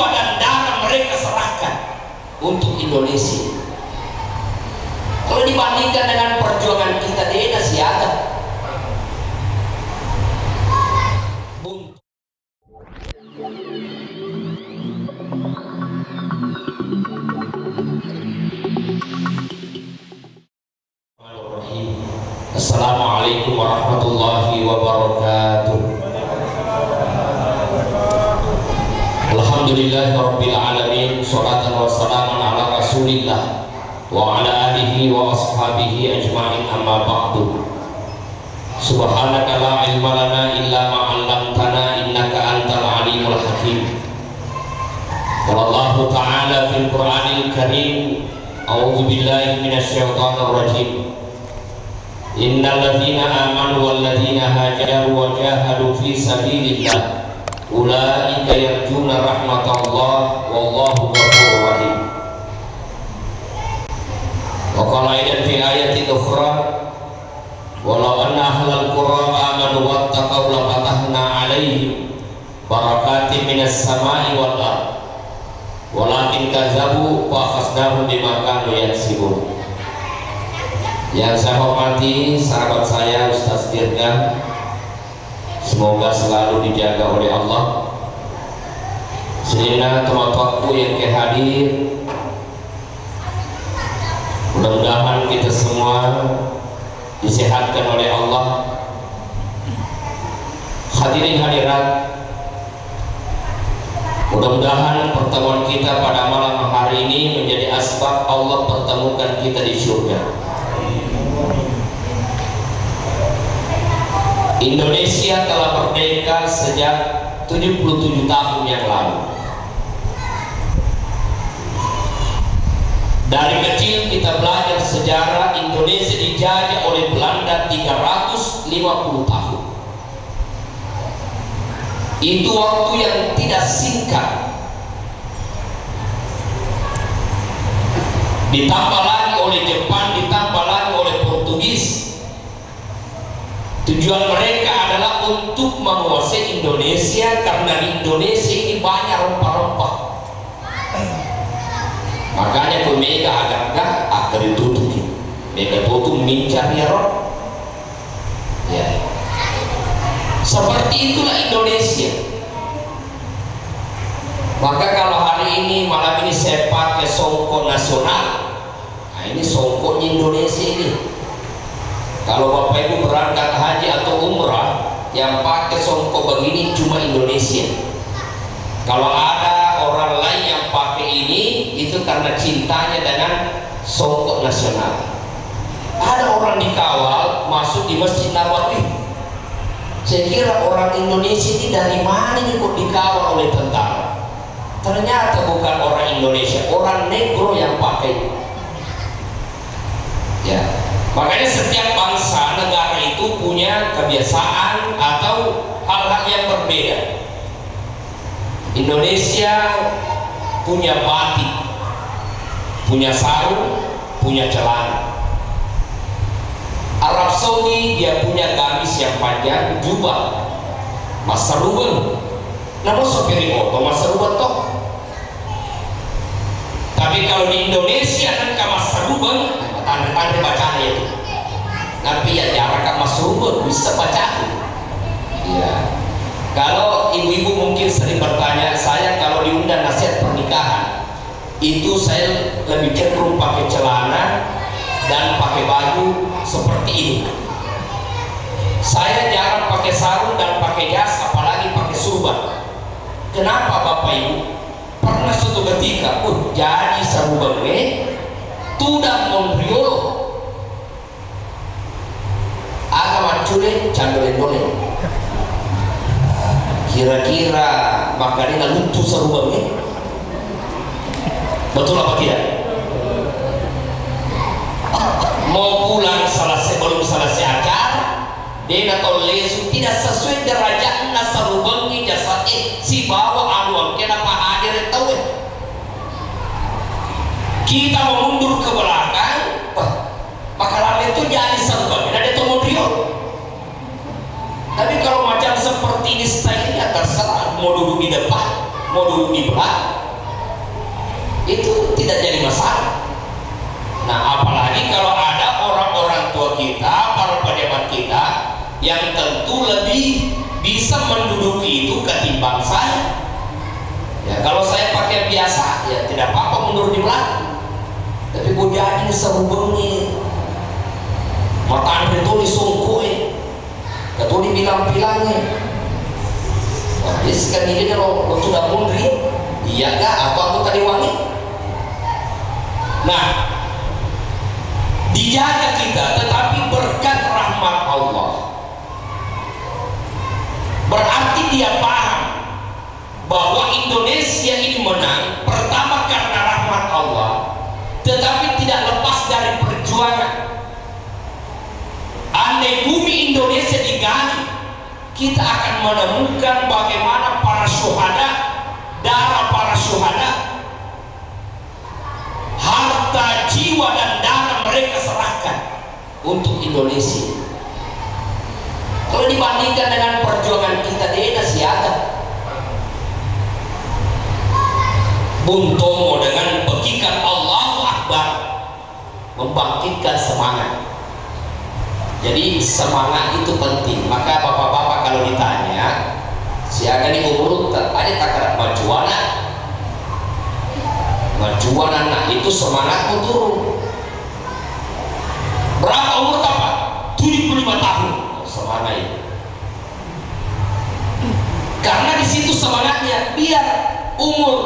jiwa dan darah mereka serahkan untuk Indonesia. Kalau dibandingkan dengan perjuangan kita dena siaga. Assalamualaikum warahmatullahi wabarakatuh. Alhamdulillahirabbil alamin, sholatan wassalamun ala Rasulillah wa ala alihi wa ashabihi ajma'in, amma ba'du. Subhanaka la ilma lana illa ma 'allamtana innaka antal alimul hakim. Qala Allah ta'ala fil Qur'anil Karim, a'udzu billahi minasy syaithanir rajim. Innal ladzina amanu wal ladzina hajaru wa jahadu fi sabilillah ulaika yarjuna rahmatallah wallahu ghafurur rahim. Wa qala aidan fi ayatin ukhra, walau anna ahlal qura amanu wattaqaw la fatahna 'alaihim barakatin minas sama'i wal ardh walakin kadzabu fa akhadnahum bima kanu yaksibun. Yang saya hormati sahabat saya Ustaz Dirga, semoga selalu dijaga oleh Allah. Sedina teman-temanku yang hadir, mudah-mudahan kita semua disehatkan oleh Allah. Hadirin hadirat, mudah-mudahan pertemuan kita pada malam hari ini menjadi asbab Allah pertemukan kita di surga. Indonesia telah merdeka sejak 77 tahun yang lalu. Dari kecil kita belajar sejarah Indonesia dijajah oleh Belanda 350 tahun. Itu waktu yang tidak singkat. Ditambah lagi oleh Jepang, ditambah lagi oleh Portugis. Tujuan mereka adalah untuk menguasai Indonesia, karena di Indonesia ini banyak rempah-rempah. Makanya Bu Mega agak akan ditutupi. Mega tutup mencari roh. Ya. Seperti itulah Indonesia. Maka kalau hari ini malam ini saya pakai songkok nasional, nah ini songkoknya Indonesia ini. Kalau Bapak Ibu berangkat haji atau umrah, yang pakai songkok begini cuma Indonesia. Kalau ada orang lain yang pakai ini, itu karena cintanya dengan songkok nasional. Ada orang dikawal masuk di Masjid Nabawi. Saya kira orang Indonesia ini dari mana ini kok dikawal oleh tentara? Ternyata bukan orang Indonesia, orang negro yang pakai. Ya. Makanya setiap bangsa negara itu punya kebiasaan atau hal-hal yang berbeda. Indonesia punya batik, punya sarung, punya celana. Arab Saudi dia punya gamis yang panjang, jubah, masarubah. Namun sopir motor masarubah toh. Tapi kalau di Indonesia kan masarubah, tanda-tanda bacaan itu. Tapi ya jarak masarubah bisa baca. Ya. Kalau ibu-ibu mungkin sering bertanya saya, kalau diundang nasihat pernikahan, itu saya lebih cenderung pakai celana dan pakai baju seperti ini. Saya jarang pakai sarung dan pakai jas, apalagi pakai surban. Kenapa Bapak Ibu? Pernah suatu ketika, jadi sarubang tidak membriolo, agak mancule, candolen-dolen. Kira-kira makanya luntur sarubang betul apa tidak? Mau pulang belum selesai acara, dia atau lesu tidak sesuai derajat nasarubangi jasa si bawa anuan kenapa hadir tahu? Kita mundur ke belakang, maka lalu itu jadi sarubang, ada itu mau Tapi kalau macam seperti ini stylenya terserah, mau duduk di depan, mau duduk di belakang. itu tidak jadi masalah. Nah, apalagi kalau ada orang-orang tua kita, para pejabat kita yang tentu lebih bisa menduduki itu ketimbang saya. Ya, kalau saya pakai biasa ya tidak apa-apa mundur di belakang. Tapi gue jadi seru bengi, mata itu disungkuin, atau dibilang-bilangin. Jadi sekali ini kalau sudah mundur, iya gak? Atau aku tadi wangi? Nah, dijaga kita, tetapi berkat rahmat Allah. Berarti dia paham bahwa Indonesia ini menang pertama karena rahmat Allah, tetapi tidak lepas dari perjuangan. Andai bumi Indonesia digali, kita akan menemukan bagaimana para syuhada, darah para syuhada, harta, jiwa dan darah mereka serahkan untuk Indonesia. Kalau dibandingkan dengan perjuangan kita, dia sih ada. Bung Tomo dengan pekikan Allahu Akbar membangkitkan semangat. Jadi semangat itu penting. Maka bapak-bapak kalau ditanya, siaga di umur ada takaran majuana. Majuan anak itu semangatmu turun. Berapa umur apa? 75 tahun. Semangat itu. Karena di situ semangatnya biar umur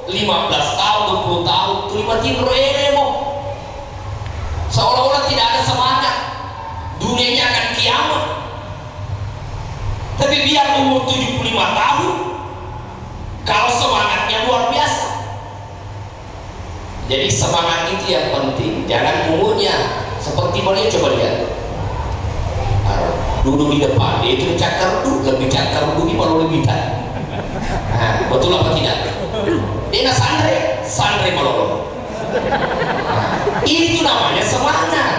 15 tahun, 20 tahun, terima timro mo. Seolah-olah tidak ada semangat. Dunianya akan kiamat. Tapi biar umur 75 tahun, kalau semangatnya luar biasa. Jadi semangat itu yang penting. Jangan umurnya seperti boleh coba lihat. Duduk di depan, dia itu cakar duduk, lebih cakar duduk malu lebih tadi. Nah, betul apa tidak? Dia nggak sandre malu. Itu namanya semangat.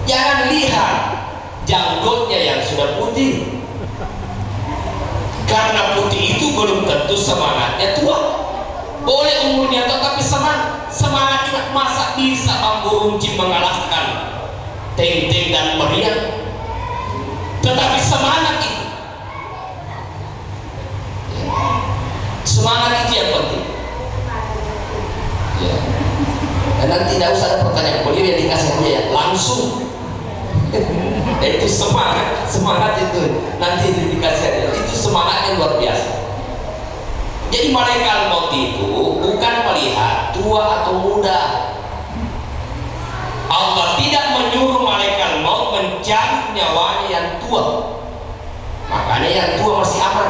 Jangan lihat janggutnya yang sudah putih, karena putih itu belum tentu semangatnya tua. Boleh umurnya tetapi semangat juga. Masa bisa bambu runcing mengalahkan Teng-Teng dan meriam? Tetapi semangat itu, semangat itu yang penting ya. Dan nanti tidak usah ada pertanyaan, beliau yang dikasih aja ya langsung. Itu semangat itu nanti dikasih aja. Itu semangatnya luar biasa. Jadi malaikat maut itu bukan melihat tua atau muda. Allah tidak menyuruh malaikat maut mencabut nyawanya yang tua. Makanya yang tua masih aman.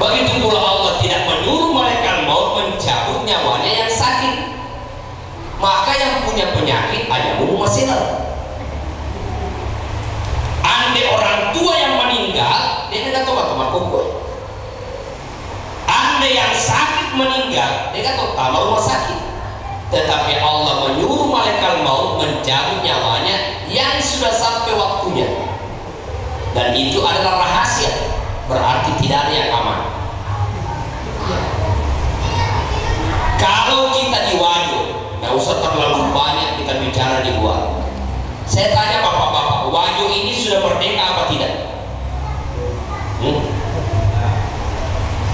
Begitu pula Allah tidak menyuruh malaikat maut mencabut nyawanya yang sakit. Maka yang punya penyakit hanya bumbu masinar. Andai orang tua yang meninggal, dia tidak tahu kamar kumpul. Andai yang sakit meninggal, dia tahu kamar rumah sakit. Tetapi Allah menyuruh malaikat maut mencabut nyawanya yang sudah sampai waktunya. Dan itu adalah rahasia. Berarti tidak ada yang aman. Kalau kita diwajib, nggak usah terlalu banyak kita bicara di luar. Saya tanya bapak-bapak, Wajo ini sudah merdeka apa tidak?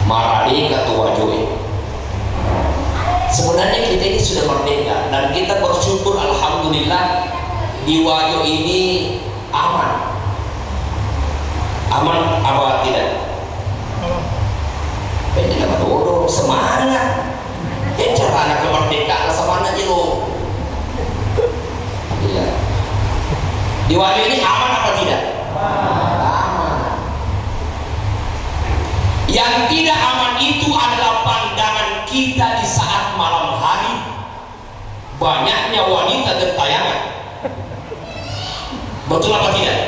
Merdeka tuh Wajo ini. Sebenarnya kita ini sudah merdeka dan kita bersyukur alhamdulillah di Wajo ini aman. Aman apa tidak? Ini dapat bodoh semangat. Cara anak kemerdekaan semangat aja lo. Iya. Di Wajo ini aman apa tidak? Aman. Yang tidak aman itu adalah pandangan kita di saat malam hari. Banyaknya wanita gentayangan. Betul apa tidak?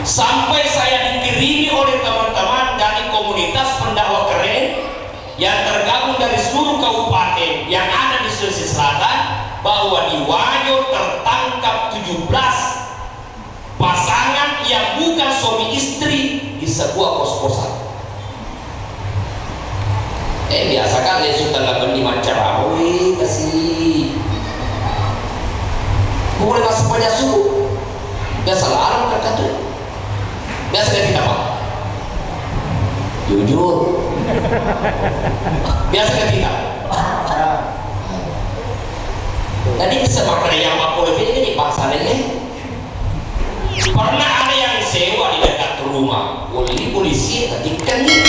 Sampai saya dikirimi oleh teman-teman dari komunitas pendakwah keren yang tergabung dari seluruh kabupaten yang ada di Sulawesi Selatan, bahwa di Wajo tertangkap 17 pasangan yang bukan suami istri di sebuah kos-kosan. Biasa kali suka nggak benih macarawi kasih. Boleh masuk pada suku. Biasa larang kata tuh. Biasa kan kita pak. Jujur. Biasa kan kita. Tadi kesempatan yang aku ini di pasar ini. Pernah ada yang sewa di dekat rumah. Ini polisi ketika nih.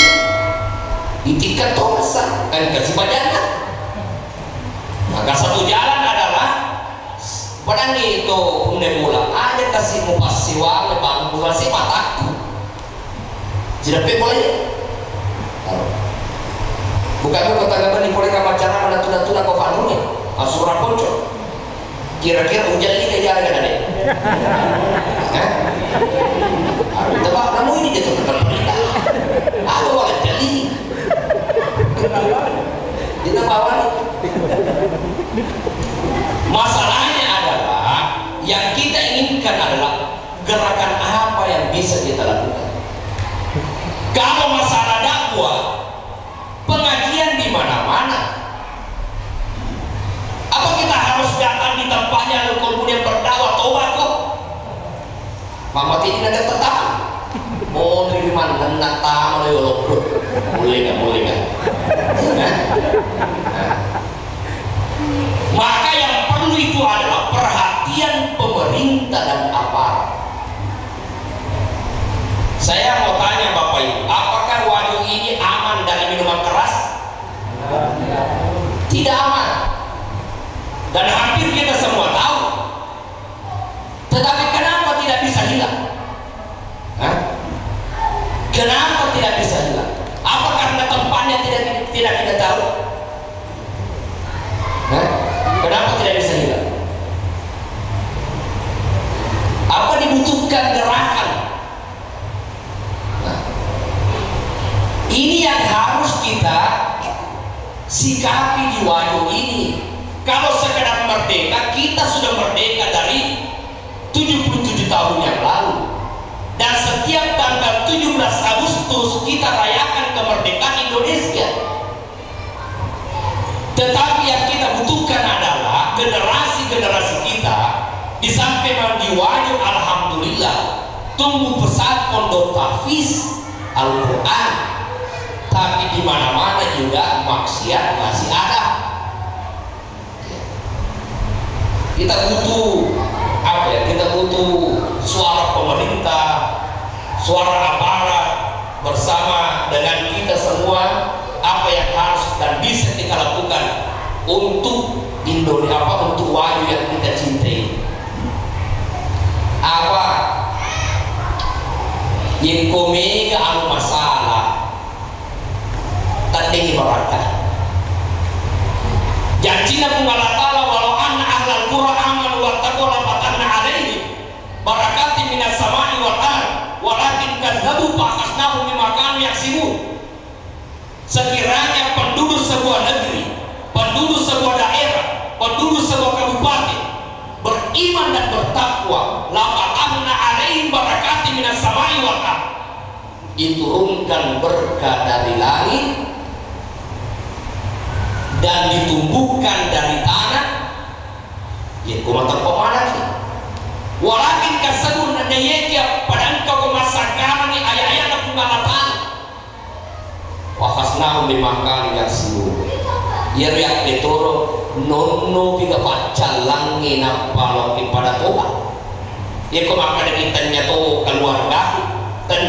Ditikat Thomasan kan kasih badannya. Maka satu jalan adalah padang itu kemudian mula ada kasih mupas siwa lebang bulasi mataku. Tidak boleh. Bukan kota gaban di boleh kamacara mana tuna-tuna kau fanune asura ponco. Kira-kira hujan ini kayak jalan ada deh. Aku tebak kamu ini jatuh ke pemerintah. Aku boleh jadi. Kita bawa nih. Masalahnya adalah yang kita inginkan adalah gerakan apa yang bisa kita lakukan. Kalau masalah dakwah, pengajian di mana-mana. Apa kita harus datang di tempatnya lalu kemudian berdakwah tobat kok? Mama tidak ada tetap. Mau terima nak tamu lo boleh nggak? Maka yang perlu itu adalah perhatian pemerintah dan aparat. Saya mau tanya Bapak Ibu, apakah Wajo ini aman dari minuman keras? Tidak aman. Dan hampir kita semua tahu. Tetapi kenapa tidak bisa hilang? Kenapa tidak bisa hilang? Apa karena tempatnya tidak kita tahu? Kenapa tidak bisa hilang? Apa dibutuhkan gerakan? Ini yang harus kita sikapi di Wajo ini. Kalau sekedar merdeka, kita sudah merdeka dari 77 tahun yang lalu. Dan setiap tanggal 17 Agustus kita rayakan kemerdekaan Indonesia. Tetapi yang kita butuhkan adalah generasi-generasi kita di samping di Wajo, alhamdulillah tumbuh pesat pondok tahfiz Al-Quran, tapi di mana-mana juga maksiat masih ada. Kita butuh apa ya? Kita butuh suara pemerintah, suara aparat bersama dengan kita semua. Apa yang harus dan bisa kita lakukan untuk Indonesia, untuk Wajo yang kita cintai? Apa yang komega ang masalah tanding ibaratkan janjina kung Allah Ta'ala walau anna ahlal qura amanu wattaqu la fatanna alaihi barakati minas samai wal ard walakin kadzabu fa akhasnahum bima kanu yaksibun. Sekiranya penduduk sebuah negeri, penduduk sebuah daerah, penduduk sebuah kabupaten beriman dan bertakwa, la fatanna alaihim barakati minas samai wal ard, diturunkan berkah dari langit dan ditumbuhkan dari tanah. Ya kumatan pemanaki. Walakin kasabun nadayya padang kau kemasakan ni ayat-ayat aku ngalatan. Wahasnahum bimakani yasibu. Ya riak betoro nono piga pacal langi napalo pada toba. Ya kumakan kita nyato keluarga,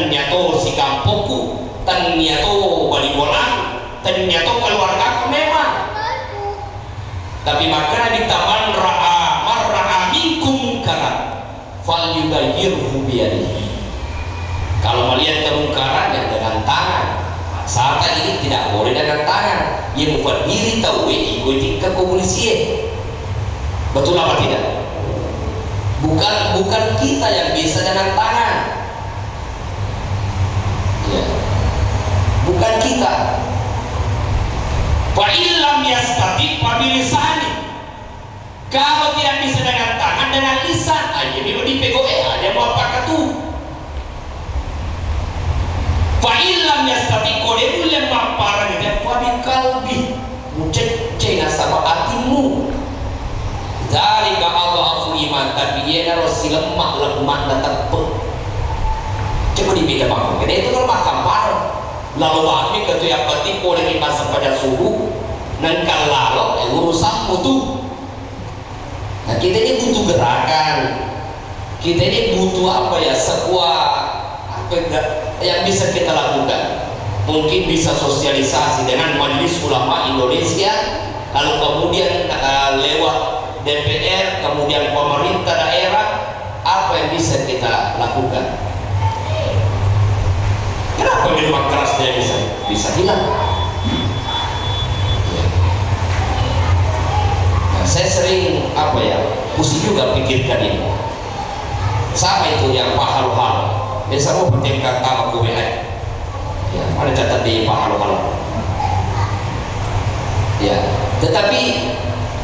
nyato si kampungku, nyato bali bolang, nyato keluarga memang. Tapi makanya ditaman marra'a minkum munkaran fal yughayyirhu biyadihi. Kalau melihat kemungkaran yang dengan tangan, saat ini tidak boleh dengan tangan. Yang membuat diri tahu ikuti ke kepolisian. Betul apa tidak? Bukan kita yang bisa dengan tangan. Ya. Bukan kita. Wa illam yastati fa bilisani. Kalau tidak bisa dengan tangan, dengan lisan aja. Dia dipego ada mau apa tuh? fa'ilam yastati kode mulai maparan dia fabi kalbi mucece nasabah hatimu dari ka adhafu iman tapi ia harus lemah na tepuk coba dibeda bang jadi itu kalau makan parah lalu kami ketua pati kode kita sepada subuh nengkal lalu urusan mutu. Nah kita ini butuh gerakan, kita ini butuh apa ya, sebuah apa yang bisa kita lakukan. Mungkin bisa sosialisasi dengan Majelis Ulama Indonesia, lalu kemudian lewat DPR, kemudian pemerintah daerah, apa yang bisa kita lakukan? Kenapa minuman kerasnya bisa hilang? Nah, saya sering apa ya, pusing juga pikirkan ini. Sama itu yang Pak Halo-Halo. Biasa mau bertingkat sama gue ya, ada catat di Pak Halo-Halo. Ya, tetapi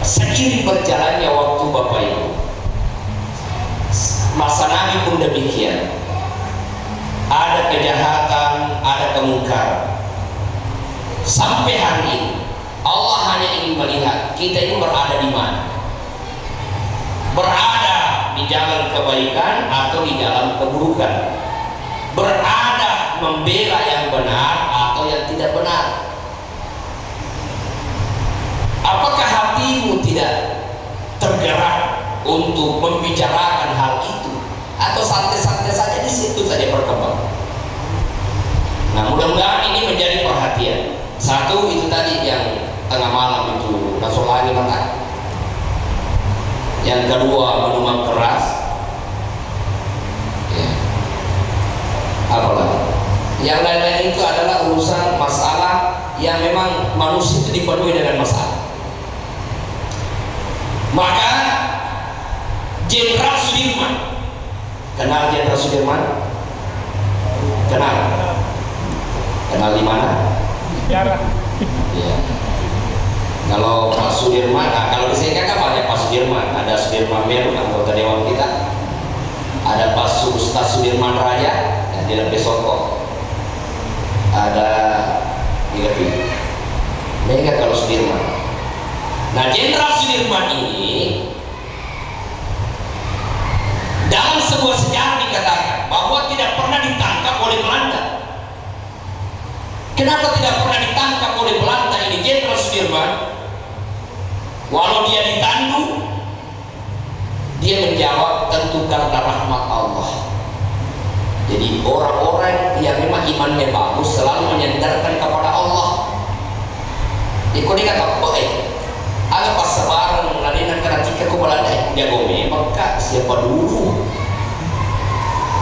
seiring berjalannya waktu Bapak Ibu, masa Nabi pun demikian. Ada kejahatan, ada kemungkaran. Sampai hari ini Allah hanya ingin melihat kita ini berada di mana. Berada di jalan kebaikan atau di jalan keburukan. Berada membela yang benar atau yang tidak benar. Apakah hatimu tidak tergerak untuk membicarakan hal itu, atau santai-santai saja di situ saja berkembang? Nah, mudah-mudahan ini menjadi perhatian. Satu itu tadi yang tengah malam itu masuk lagi makan. Yang kedua minuman keras. Ya. Apalagi? Yang lain-lain itu adalah urusan masalah yang memang manusia itu dipenuhi dengan masalah. Maka Jenderal Sudirman, kenal Jenderal Sudirman? Kenal? Kenal di mana? Jarang. Ya. Kalau Pak Sudirman, nah kalau di sini kan banyak Pak Sudirman. Ada Sudirman Meru, anggota dewan kita. Ada Pak Ustaz Sudirman Raja, yang di lebih Soko. Ada di lebih. Mereka kalau Sudirman. Nah, Jenderal Sudirman ini dalam sebuah sejarah dikatakan bahwa tidak pernah ditangkap oleh Belanda. Kenapa tidak pernah ditangkap oleh Belanda ini Jenderal Sudirman? Walau dia ditandu, dia menjawab tentu karena rahmat Allah. Jadi orang-orang yang memang imannya bagus selalu menyandarkan kepada Allah. Ikut dia kata, ada pas sebarang ladenan karena jika kau Belanda jago memang kak siapa dulu?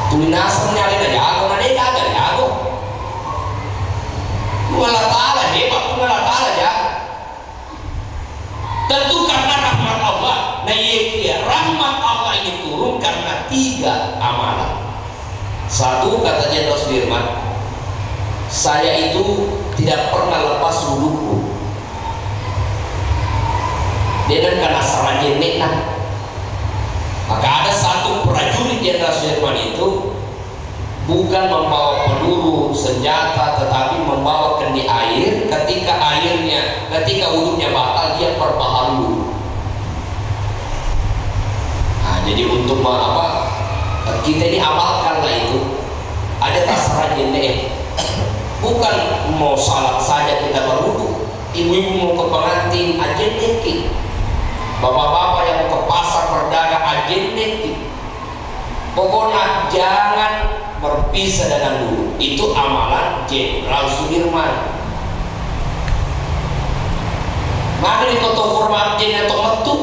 Tulinasanya ada jago, ada jago. Mengalah ta'ala hebat, mengalah ta'ala jago. Tentu karena rahmat Allah. Nah iya, rahmat Allah ini turun karena 3 amalan. Satu, kata Jenderal Sudirman, saya itu tidak pernah lepas wudhuku. Dia dan karena saranya nekna. Maka ada satu prajurit Jenderal Sudirman itu bukan membawa peluru senjata, tetapi membawa kendi air. Ketika wudhunya batal, dia perbaharui. Nah, jadi untuk kita ini amalkanlah itu. Ada tasaran jene. Bukan mau salat saja kita berwudhu. Ibu-ibu mau ke pengantin aja neki. Bapak-bapak yang ke pasar berdagang aja neki. Pokoknya jangan berpisah dengan dulu. Itu amalan Jenderal Sudirman. Maka di toto format jenis atau metu,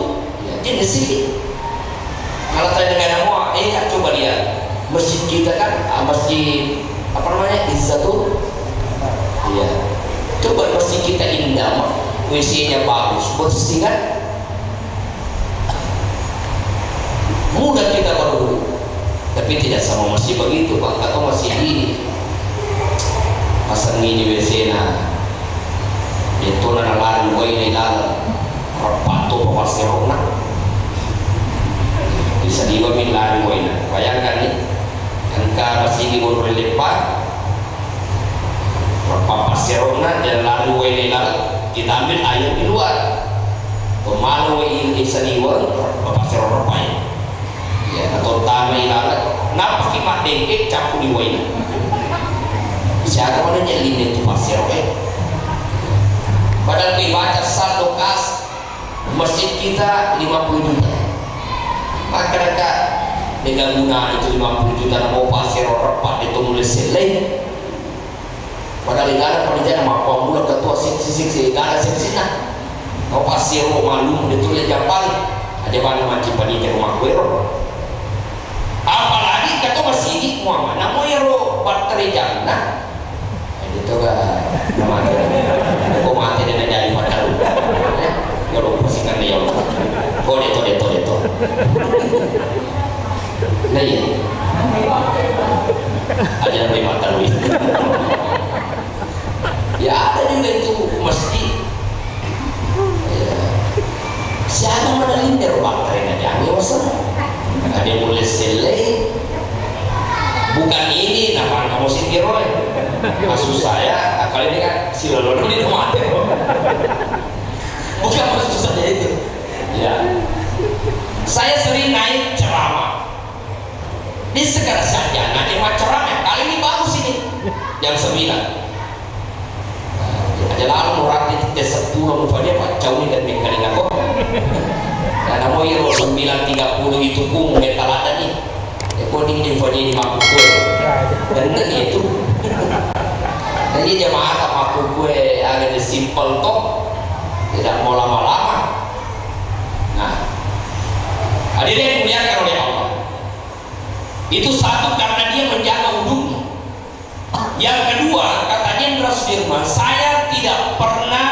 ya jenis sih. Kalau saya dengar nama, kan coba lihat masjid kita kan, masjid apa namanya Izzatul. Iya. Coba masjid kita indah, WC-nya bagus, bersih kan. Mudah kita baru. Tapi tidak sama masjid begitu Pak, atau masjid ini pasang ini WC-nya itu nana lari gue ini dalam repatu pasti rona bisa dibamin lari gue ini. Bayangkan nih angka masjid ini baru lepas papaserona dan lalu legal kita ambil air di luar pemalu ini seniwan papaserona pai ya atau tanah ilalat napa kimat dengke campur di waina siapa mana nyelin itu papaserona padahal dibaca saldo kas masjid kita 50 juta maka dekat dengan guna itu 50 juta mau pasir repat itu nulis selai padahal negara pendidikan nama pemula ketua sisi negara sisi nah mau pasir malu ditulis japari ada mana macam pendidikan rumah gue apalagi kata masjid Muhammad nama ero baterai jannah itu kan nama aku mati dengan jadi padahal ya lo pasikan dia to nah iya ada yang lima tahun ya ada juga itu masjid ya. Siapa mana linder baterai aja yang ada yang nulis selai bukan ini nama kamu sendiri maksud saya kali ini kan si lolo ini mati bukan maksud saya itu ya saya sering naik ceramah di segala saja nanti ceramah kali ini bagus ini jam 9 ada lalu murah di 10 mufanya pak jauh ini dan mengkalingan kok karena mau iro 9.30 itu pun mungkin kalada nih ya kok ini mufanya ini mampu gue dan itu jadi jemaah mampu gue agak simple kok tidak mau lama-lama nah hadirin yang dimuliakan oleh Allah itu satu karena dia menjaga wudhunya yang kedua kata Jenderal Sudirman saya tidak pernah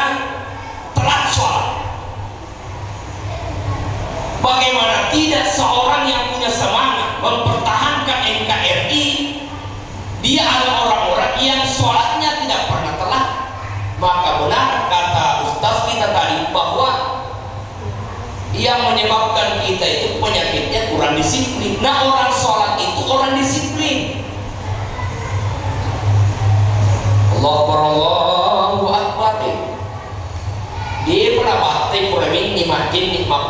telat sholat bagaimana tidak seorang yang punya semangat mempertahankan NKRI dia ada orang-orang yang sholatnya tidak pernah telat maka benar kata Ustaz kita tadi bahwa yang menyebabkan kita itu penyakitnya kurang disiplin. Nah orang sholat itu orang disiplin. Allahu Akbar. Dia pernah batik pernah nikmat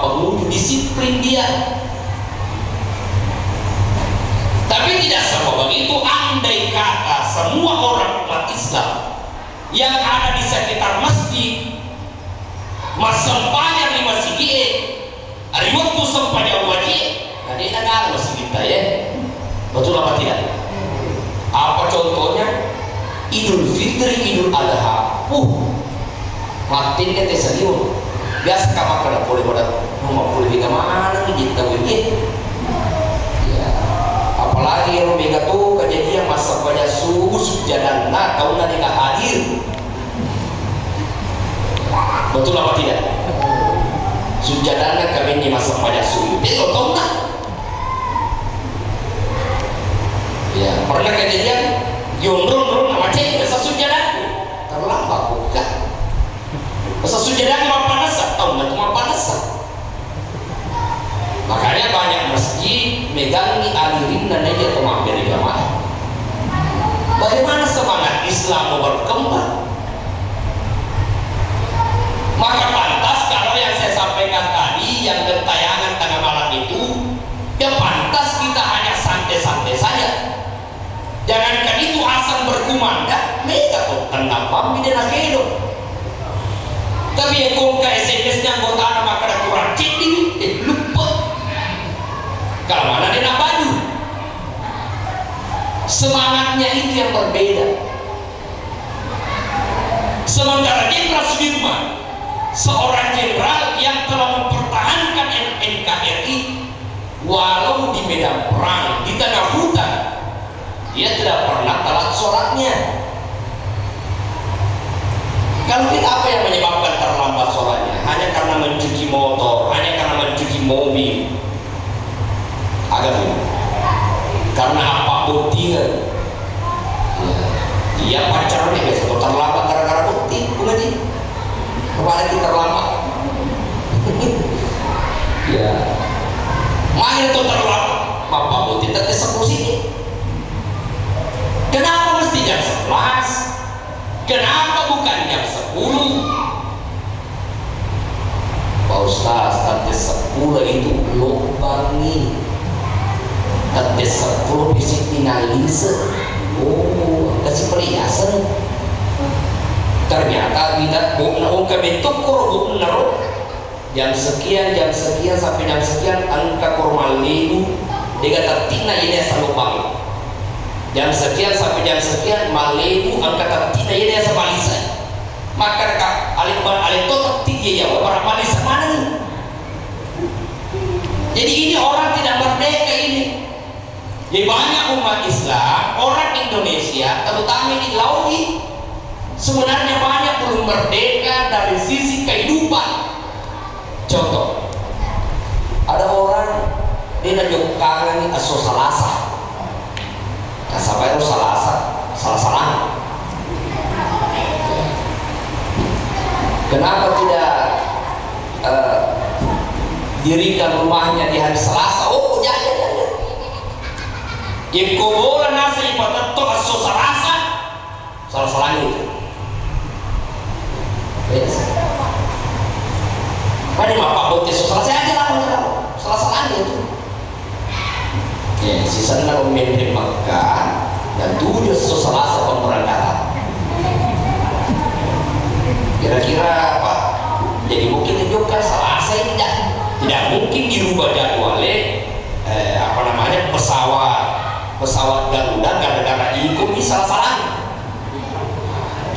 penghulu disiplin dia. Tapi tidak semua begitu. Andai kata semua orang umat Islam yang ada di sekitar masjid masempanya di masjid hari waktu sempanya wajib nah dia ada masjid kita ya betul apa tidak apa contohnya Idul Fitri Idul Adha matiin kan tesaliun biasa kamar kada boleh pada rumah boleh di mana kita begini ya apalagi yang mereka tuh kejadian masa banyak subuh sujadan nah tahun nanti gak hadir betul apa tidak sujadana kami ini masa pada subuh itu tahu tak ya pernah kejadian yondron nama cek masa sujadan terlambat bukan masa sujadan apa panas tahu nggak cuma panas makanya banyak masjid megangi alirin dan dia tuh mampir di jamaah bagaimana semangat Islam mau berkembang maka pantas kalau yang saya sampaikan tadi yang bertayangan tengah malam itu ya pantas kita hanya santai-santai saja jangankan itu asal berkumandang mereka kok tenang pampi dan akhirnya tapi yang kong ke SMS nya anggota nama kada kurang cek ini lupa kalau mana dia nak baju semangatnya itu yang berbeda sementara Jenderal Sudirman seorang jenderal yang telah mempertahankan NKRI walau di medan perang di tengah hutan dia tidak pernah telat sholatnya kalau kita apa yang menyebabkan terlambat sholatnya hanya karena mencuci motor hanya karena mencuci mobil agak karena apapun dia dia pacarnya biasa terlambat gara-gara putih bukan sih kemarin kita terlambat ya main itu terlambat bapak putih tak eksekusi kenapa mesti jam 11 ada 10 fisik dinalise. Oh, kasih perhiasan. Ternyata kita bukan bentuk koro bener. Jam sekian sampai jam sekian angka kormal lebu dia tertina ini selalu pagi. Jam sekian sampai jam sekian malebu angka tertina ini asa malisa. Maka alik totok tiga ya orang malisa mana nih? Jadi ini orang tidak merdeka ini. Jadi banyak umat Islam, orang Indonesia, terutama di Laudi, sebenarnya banyak belum merdeka dari sisi kehidupan. Contoh, ada orang dia najuk kangen aso salasa, sampai itu salah. Kenapa tidak dirikan rumahnya di hari Selasa? Oh, jangan. Yang kuburan nasi pada to aso salasa, salah itu. Mana bapak bukti selesai aja lah, salah itu. Ya, sisa nak memimpin Makkah dan 7 Selasa pemberangkatan. Kira-kira apa? Jadi mungkin juga Selasa tidak mungkin dirubah jadwalnya. Pesawat Garuda gara-gara ikut salah.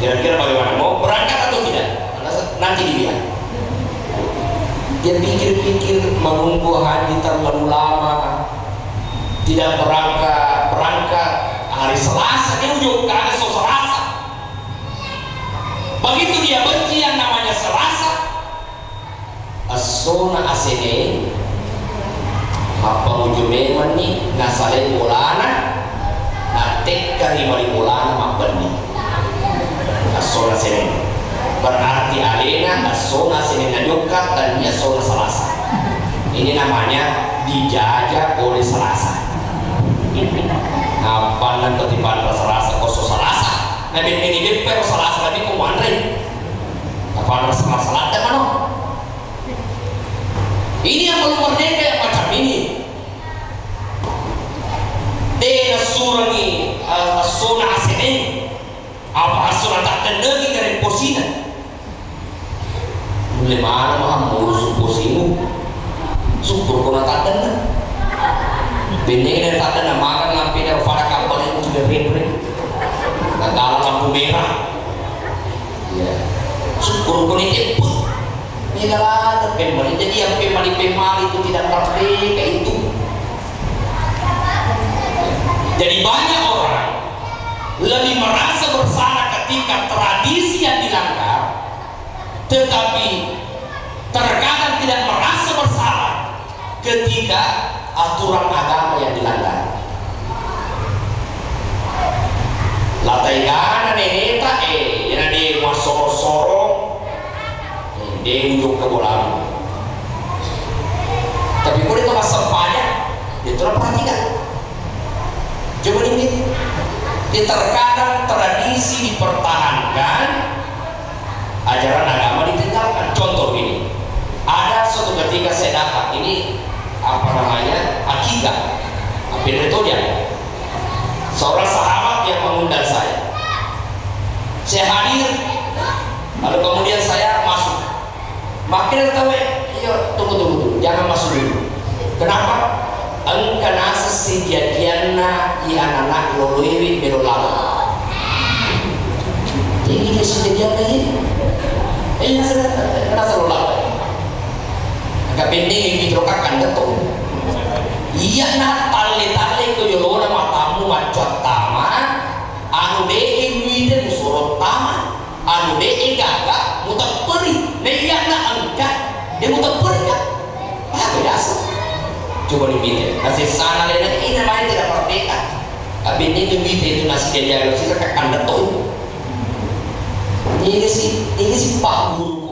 Kira-kira bagaimana? Mau berangkat atau tidak? Nanti dilihat. Dia pikir-pikir menunggu haji terlalu lama, tidak berangkat hari Selasa, dia ujung ke hari Selasa. Begitu dia benci yang namanya Selasa, asona asene apa ujungnya mani nasale mulana natek kari mali mulana mabani asona asene berarti alena asona asene najuka dan asona Selasa. Ini namanya dijajah oleh Selasa. Ngapain ketimbang Selasa koso Selasa nabi ini pero Selasa nabi kumandre apa Selasa ada mana? Ini yang belum merdeka yang macam ini. Dia surangi asona asene apa asona tak tendegi dari posina. Mulai mana mah ngurus posimu? Syukur kau tak tendeng. Bini tak tendeng makan lampi dari pada kapal yang sudah rem. Nggak lampu merah. Ya. Syukur kau ini pun. Inilah pemali. Jadi yang pemali itu tidak merdeka itu. Jadi banyak orang lebih merasa bersalah ketika tradisi yang dilanggar, tetapi terkadang tidak merasa bersalah ketika aturan agama yang dilanggar. Latai gana neneta yang ada masoro-soro dia ujung ke bola. Tapi kalau itu masa banyak, dia terus perhatikan. Coba ini, dia terkadang tradisi dipertahankan, ajaran agama ditinggalkan. Contoh ini, ada suatu ketika saya dapat ini akidah, metodenya. Seorang sahabat yang mengundang saya hadir, lalu kemudian saya masuk. Makin tahu, iya tunggu, jangan masuk dulu. Kenapa? Engkau nasa sejadianna anak loloewi berolaga. Jadi dia sejadian lagi. Nasa lolaga. Agak pendek yang ditrokakan betul. Iya na tali ko yolona matamu macam taman. Anu dee widen musurot taman. Anu dee gaga mutak peri. Neyak na angkat dia mutak peri kan? Biasa. Coba dipikir, nasi sana lena ini namanya tidak merdeka. Tapi ini itu nasi jajan sih kakak kandet tuh. Ini sih Pak Guru.